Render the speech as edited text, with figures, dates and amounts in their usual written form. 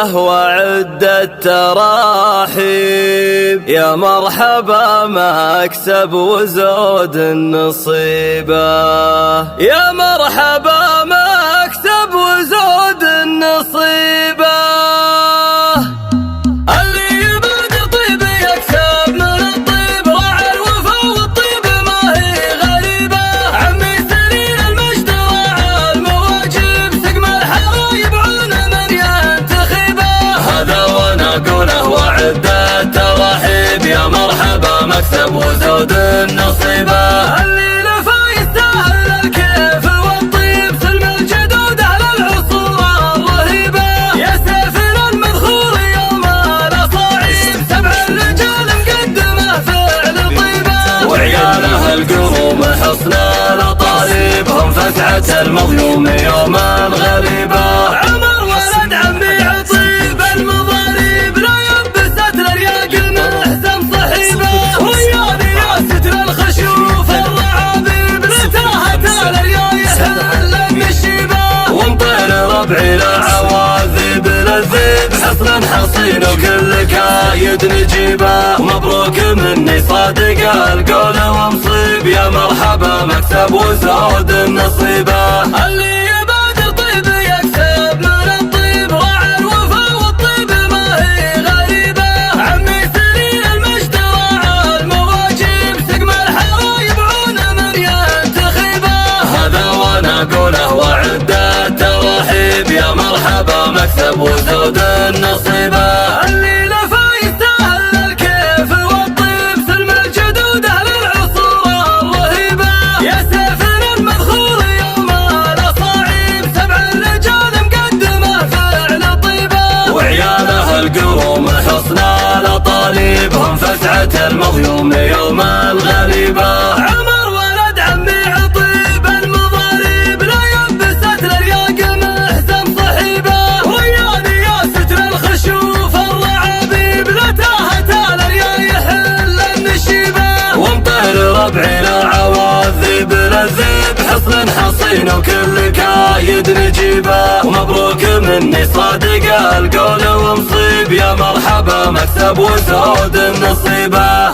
نقوله وعدة تراحيب، يا مرحبا مكسب وزود النصيبة، يا مرحبا مكسب وزود النصيبة. يا مرحبا مكسب وزود النصيبة، الليلة فيستاهل الكيف والطيب، سلم الجدود على العصور الرهيبة، يا سافر المذخور يوم الأصاعيب، سبع الرجال مقدمه فعل طيبة، وعياله القروم حصن الأطالب، هم فزعة المظلوم يوم الغريبة. عمر ولد عمي عطيب المضاريب، لا يبست الرياق المحزن صحيبه، ويا ستر الخشوف الرعابيب، لتاهت الريايح للنشيبه، ومطير ربعي لعواذب للذيب، حصن حصين وكل كايد نجيبه، مبروك مني صادق القول ومصيب، يا مرحبا مكسب وزود النصيبه، اللي يبادر طيب يكسب من الطيب، راعي الوفا والطيب ما هي غريبه، عمي سريع المجد راعى المواجب، سقم الحرايب عون من ينتخبه، هذا وانا اقوله وعدة تراحيب، يا مرحبا مكسب وزود النصيبه، الليله فيستاهل الكيف والطيب، سلم الجدود على العصور الرهيبه، يا سافر المذخور يوم الاصاعيب، سبع الرجال مقدمه فعل طيبه، وعياله القروم حصن الاطالب، هم فزعة المظلوم يوم الغريبه. عمر ولد عمي عطيب المضاريب، لا يبست الرياق المحزن صحيبه، وياني يا ستر الخشوف الرعابيب، لتاهت الريايح للنشيبه، ومطير ربعي لعواذب للذيب، حصن حصين وكل كايد نجيبه، ومبروك مني صادق القول ومصيب، يا مرحبا مكسب وزود النصيبه.